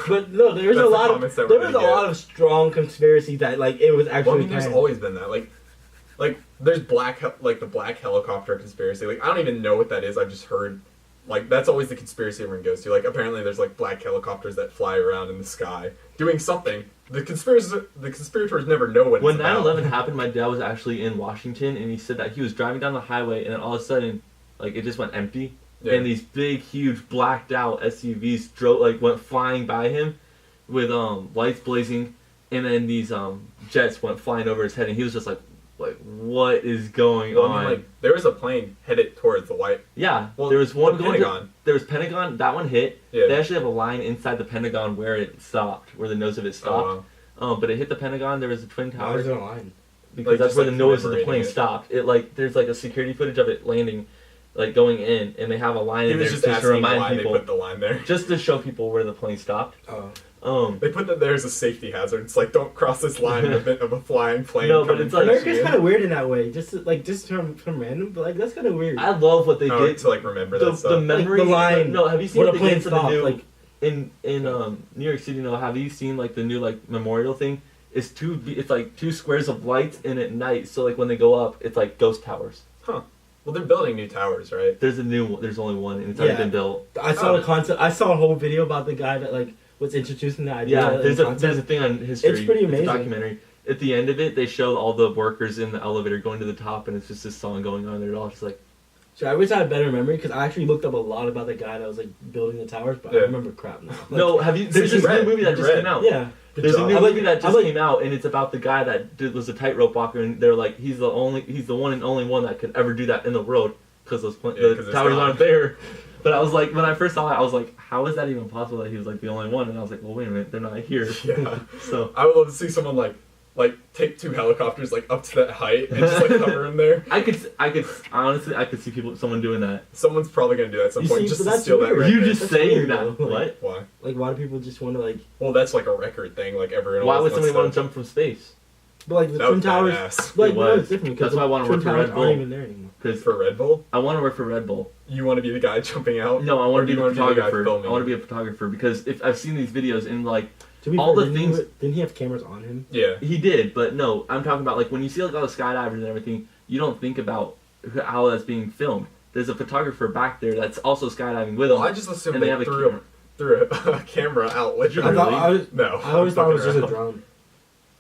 But no, there's That's a the lot comments of that we're there was a gonna get. lot of strong conspiracy that like it was actually. Well, I mean, there's planned. always been that. Like there's the black helicopter conspiracy. Like I don't even know what that is. I've just heard. Like that's always the conspiracy everyone goes to. Like apparently there's like black helicopters that fly around in the sky doing something. The conspirators never know what When it's about. 9/11 happened, my dad was actually in Washington, and he said that he was driving down the highway, and then all of a sudden, like it just went empty, Yeah. and these big, huge, blacked out SUVs went flying by him, with lights blazing, and then these jets went flying over his head, and he was just like, what is going Well, on? I mean, like there was a plane headed towards the white. Yeah, Well, there was one the going Pentagon. there was Pentagon. That one hit. Yeah. They actually have a line inside the Pentagon where it stopped, where the nose of it stopped. wow. But it hit the Pentagon. There was the Twin Why Towers. is it online? Because Like, that's just, where like, the noise of the commemorating plane it. stopped. There's like a security footage of it landing, like going in, and they have a line He in was there just just to asking remind why people, they put the line there. just to show people where the plane stopped. Oh. They put that there's a safety hazard. It's like don't cross this line in a bit of a flying plane. No, but coming it's like- towards America's you. kind of weird in that way. Just from random, but like that's kind of weird. I love what they Oh, did. to like remember the, that the stuff. memory. Like the line No, have you seen where what the they plane did for the stopped, new like- in New York City? No, have you seen like the new like memorial thing? It's like two squares of lights, and at night, so like when they go up, it's like ghost towers. Huh. Well, they're building new towers, right? There's a new one. There's only one, and it's already Yeah. been built. I saw Oh. the concept. I saw a whole video about the guy that like was introducing the idea. Yeah, and there's concept. a thing on history. It's pretty a amazing. documentary. At the end of it, they show all the workers in the elevator going to the top, and it's just this song going on. They're all just like, So I wish I had better memory because I actually looked up a lot about the guy that was like building the towers, but I remember crap now. Like, No, have you? There's this new movie that just came out. Yeah. There's a new movie that just came out, and it's about the guy that was a tightrope walker, and they're like, he's the one and only one that could ever do that in the world because the towers aren't there. But I was like, when I first saw it, I was like, how is that even possible that he was like the only one? And I was like, well, wait a minute, they're not here. Yeah. So I would love to see someone like take 2 helicopters like up to that height and just like hover in there. I could honestly, I could see someone doing that. Someone's probably gonna do that at some point just to steal that record. You just saying though. that? What? Why? Like, why do people just want to like? Well, that's like a record thing. Like everyone. Why would wants somebody want to jump from space? But like the That Twin was Towers, badass. like It no, was. it's different That's because why I wanna Twin work for Towers Red Bull. aren't even there anymore. Because For Red Bull, I want to work for Red Bull. you want to be the guy jumping out? No, I want to be Or the do you wanna be the guy photographer. filming? I want to be a photographer because if I've seen these videos and like To be all fair, the things didn't he have cameras on him? Yeah. he did, but no, I'm talking about like when you see like all the skydivers and everything, you don't think about how that's being filmed. There's a photographer back there that's also skydiving with Well, them. I just assumed And they they have a threw camera. a camera out with Really? No. I always thought it was just a Fucking drone.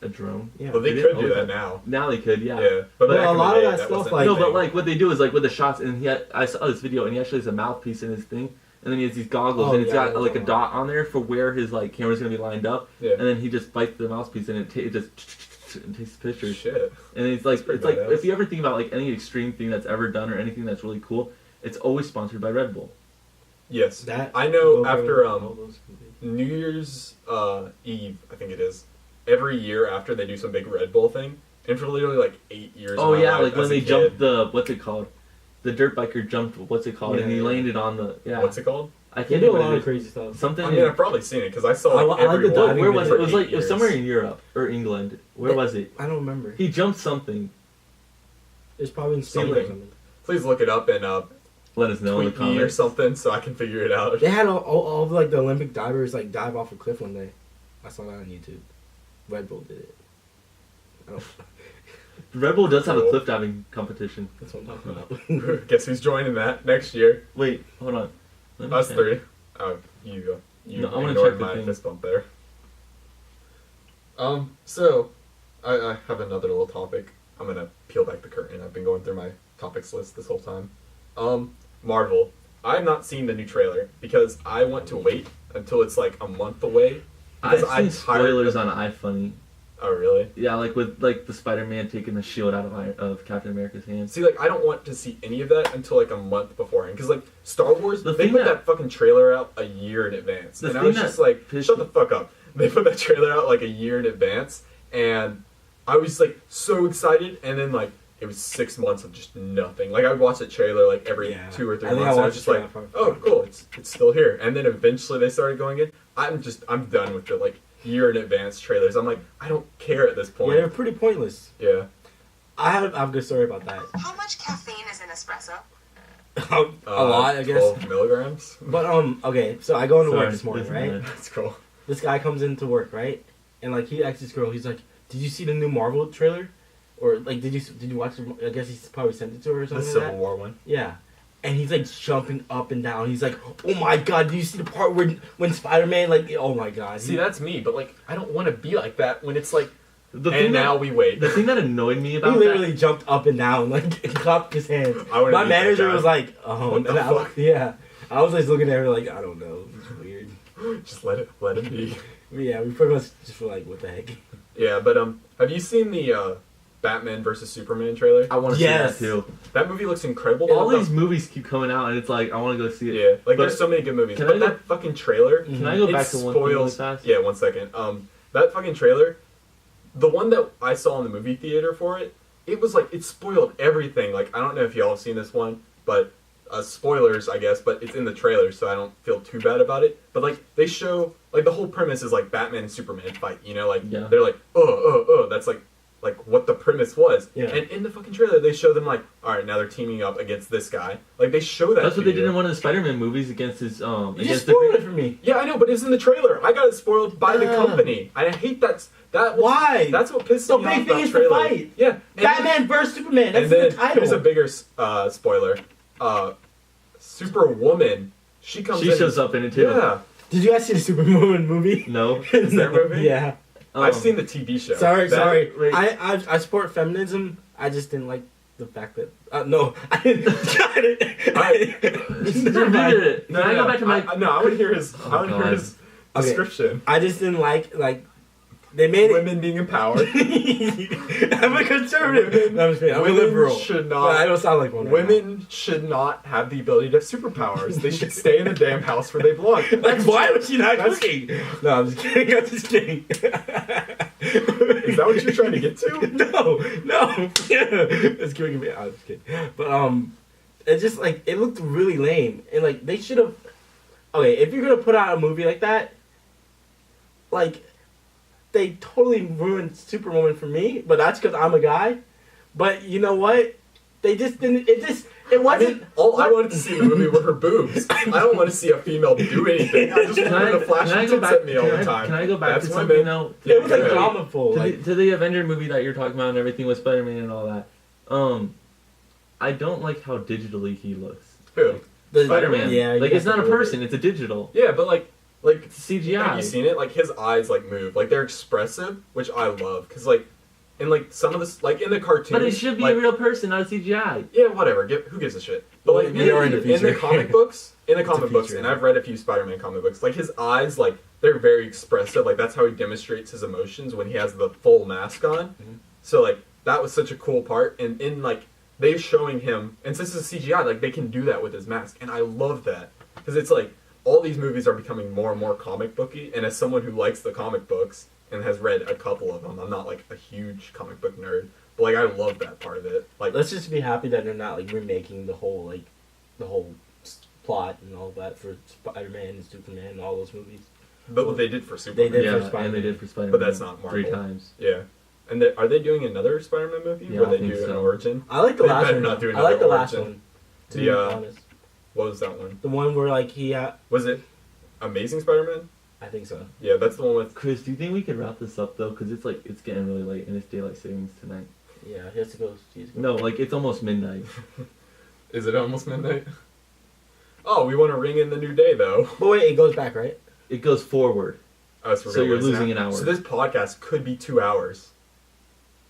A drone. Yeah. Well, they They could didn't do know that that. now. Now they could, yeah. Yeah, but But back a in the lot of day, that stuff, wasn't like- a No, but thing. like what they do is like with the shots, and I saw this video, and he actually has a mouthpiece in his thing, and then he has these goggles, Oh, and it's yeah, got I like a know. dot on there for where his like camera's gonna be lined up, Yeah. and then he just bites the mouthpiece, and it just and takes pictures. Shit. And it's like That's pretty badass. if you ever think about like any extreme thing that's ever done or anything that's really cool, it's always sponsored by Red Bull. Yes. That I know GoPro, after all those movies. New Year's Eve, I think it is. Every year after they do some big Red Bull thing, and for literally like 8 years. Oh of my yeah, life like when as a they kid- jumped the what's it called? The dirt biker jumped what's it called, Yeah, and he yeah. landed on the What's it called? I They can't do a remember lot what of it crazy stuff. is. Something. I mean, I've probably seen it because I saw like I like every the one diving where was it? for It was 8 like it was years. somewhere in Europe or England. Where was it? I don't remember. He jumped something. It's probably in Spain or Something. something. Please look it up and Let us know in the tweet me or comments. something so I can figure it out. They had all of like the Olympic divers like dive off a cliff one day. I saw that on YouTube. Red Bull did it. I don't. Red Bull does have a Cool. cliff diving competition. That's what I'm talking about. Guess who's joining that next year? Wait, hold on. Let me Us check. 3. Oh, you go. You No, I wanna ignored check the my thing. fist bump there. So I have another little topic. I'm gonna peel back the curtain. I've been going through my topics list this whole time. Marvel. I have not seen the new trailer because I want to wait until it's like a month away. Because I've seen I'm tired spoilers of- on iFunny. Oh really? Yeah, like with like the Spider-Man taking the shield out of Captain America's hands. See, like, I don't want to see any of that until, like, a month beforehand. Because, like, Star Wars, The they thing put that- that fucking trailer out a year in advance. The And I thing was that just like, pissed shut me- the fuck up. They put that trailer out, like, a year in advance. And I was, like, so excited. And then, like, it was 6 months of just nothing. Like, I would watch the trailer, like, every Yeah. 2 or 3 I think months. I And I was watched just it like, for- oh, cool, it's still here. And then eventually they started going in. I'm done with the, like, year in advance trailers. I'm like, I don't care at this Yeah, point. they're pretty pointless. Yeah. I have a good story about that. How much caffeine is in espresso? A lot, I guess. 12 milligrams. But okay, so I go into Sorry, work this morning, listen right? to that. That's cool. This guy comes into work, right? And like he asks this girl, he's like, "Did you see the new Marvel trailer? Or like, did you watch it? I guess he's probably sent it to her or The something like Civil that." War one. Yeah. And he's like jumping up and down. He's like, "Oh my god, do you see the part when Spider-Man like oh my god." See, that's me, but like, I don't want to be like that when it's like, The and thing now that, we wait. the thing that annoyed me he about literally that, jumped up and down, like clapped his hands. I wouldn't My be that manager guy. was like, What the and I was- fuck? yeah. I was just looking at her like, I don't know, it's weird. Just let it be. Yeah, we pretty much just were like, what the heck? Yeah, but have you seen the Batman versus Superman trailer? I want to Yes. see that too. That movie looks incredible. All but these movies keep coming out, and it's like I want to go see it. yeah, like But there's so many good movies, can but I go- that fucking trailer. Can I go it back to one thing really spoils. fast? Yeah, 1 second. That fucking trailer, the one that I saw in the movie theater for it, it was like it spoiled everything. Like I don't know if y'all have seen this one, but spoilers, I guess. But it's in the trailer, so I don't feel too bad about it. But like they show, like the whole premise is like Batman and Superman fight. You know, like Yeah. they're like, oh. That's like what the premise was. Yeah. And in the fucking trailer, they show them like, all right, now they're teaming up against this guy. Like they show that. That's to what they you. did in one of the Spider-Man movies against his You just against spoiled it for me. Yeah, I know, but it's in the trailer. I got it spoiled by the company. I hate that. Why? That's what pissed The me big off thing about is the trailer. fight. Yeah, and Batman vs Superman. That's and then the title. here's a bigger spoiler. Superwoman. She comes. She in, shows up in it too. Yeah, Did you guys see the Superman movie? No. Is there a movie? Yeah. I've seen the TV show. Sorry. wait. I support feminism. I just didn't like the fact that no, I didn't. Never mind. Can I go back to my? No, I want to hear his. Oh, I want to hear God. his description. I just didn't like they made it. Women being empowered. I'm a conservative. No, I'm just kidding. I'm a Women liberal. should But I not. don't sound like one. right Women should not have the ability to have superpowers. They should stay in the damn house where they belong. now. Like, why was she not That's- cooking? No, I'm just kidding. I'm just kidding. Is that what you're trying to get to? No. It's giving me. I'm just kidding. But it just like it looked really lame, and like they should have. Okay, if you're gonna put out a movie like that, like they totally ruined Superwoman for me. But that's because I'm a guy. But you know what? They just didn't. It wasn't. All I wanted to see in the movie were her boobs. I don't want to see a female do anything. I just Can want her to flash can I and go tits back? at me all Can the time. I go back That's to women. something though? It was like Yeah. dramaful. Like, To the Avenger movie that you're talking about and everything with Spider-Man and all that. I don't like how digitally he looks. Who? the Spider-Man. Yeah, you like got it's not a to do it. person; it's a digital. Yeah, but like It's CGI. have you seen it? Like his eyes like move, like they're expressive, which I love, because like in like some of this, like in the cartoons, But it should be like, a real person, not a CGI. yeah, whatever. Who gives a shit? But like They are in the in the future. comic books, It's a and feature. I've read a few Spider-Man comic books. Like his eyes, like they're very expressive. Like that's how he demonstrates his emotions when he has the full mask on. Mhm. So like that was such a cool part, and in like they're showing him, and since it's CGI, like they can do that with his mask, and I love that because it's like all these movies are becoming more and more comic booky, and as someone who likes the comic books and has read a couple of them, I'm not like a huge comic book nerd, but like I love that part of it. Like Let's just be happy that they're not like remaking the whole plot and all that for Spider-Man and Superman and all those movies. but what they did for Superman, did. Yeah, for Spider-Man. and they did for Spider-Man. But that's not 3 Marvel. times. yeah. And are they doing another Spider-Man movie Yeah, where I they think do an so. origin? I like the They last better one. not do I like the another last origin. one. To be honest, What was that one? the one where like he, Was it Amazing Spider-Man? I think so. Yeah, that's the one with. Chris, do you think we could wrap this up though? Because it's getting really late and it's daylight savings tonight. Yeah, he has to go. No, like it's almost midnight. Is it almost midnight? Oh, we want to ring in the new day though. But wait, it goes back, right? It goes forward. Oh, So you're losing an hour. So this podcast could be 2 hours.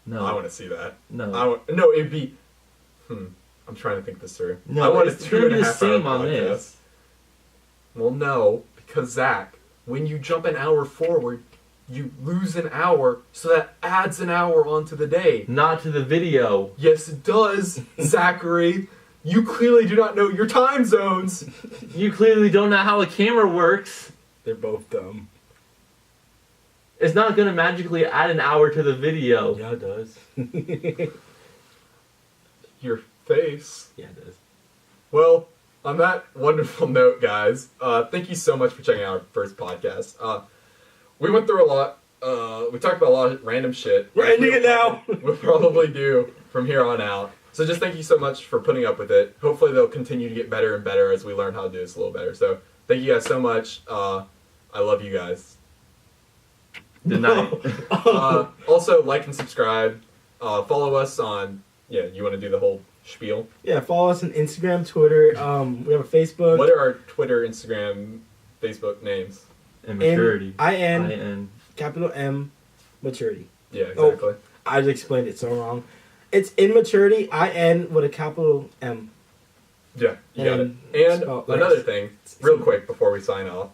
No, I want to see that. no. No, it'd be. I'm trying to think this through. No, I want it's a gonna be 2.5 the same hour on podcast. this. Well, no, because Zach, when you jump an hour forward, you lose an hour, so that adds an hour onto the day. Not to the video. Yes, it does, Zachary. You clearly do not know your time zones. You clearly don't know how a camera works. They're both dumb. It's not gonna magically add an hour to the video. Yeah, it does. Your face. Yeah, it does. Well, on that wonderful note, guys, thank you so much for checking out our first podcast. We went through a lot. We talked about a lot of random shit. We're ending it now. We'll probably do from here on out. So just thank you so much for putting up with it. Hopefully they'll continue to get better and better as we learn how to do this a little better. So thank you guys so much. I love you guys. Good night. Also, like and subscribe. Follow us on... Yeah, you want to do the whole spiel? Yeah, follow us on Instagram, Twitter. We have a Facebook. What are our Twitter, Instagram, Facebook names? Immaturity. IN, IN. capital M, maturity. Yeah, exactly. I just explained it so wrong. It's immaturity, IN with a capital M. Yeah, you got it. And And spell- another thing, real quick before we sign off.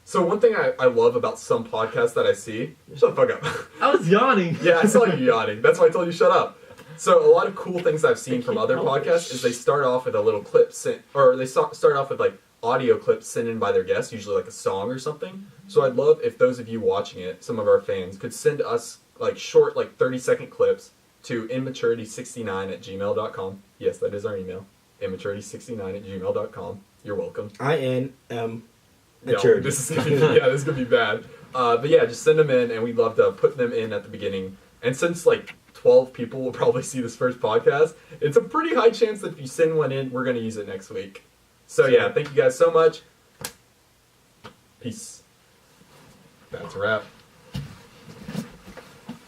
So one thing I love about some podcasts that I see... Shut the fuck up. I was yawning. Yeah, I saw you yawning. That's why I told you shut up. So a lot of cool things I've seen from other podcasts is they start off with a little clip sent, or they start off with like audio clips sent in by their guests, usually like a song or something. So I'd love if those of you watching it, some of our fans, could send us like short, like 30-second clips to immaturity69@gmail.com. Yes, that is our email. immaturity69@gmail.com. You're welcome. IN, No, maturity. this is gonna be bad. But yeah, just send them in, and we'd love to put them in at the beginning. And since like 12 people will probably see this first podcast, it's a pretty high chance that if you send one in, we're gonna use it next week. So yeah, thank you guys so much. Peace. That's a wrap.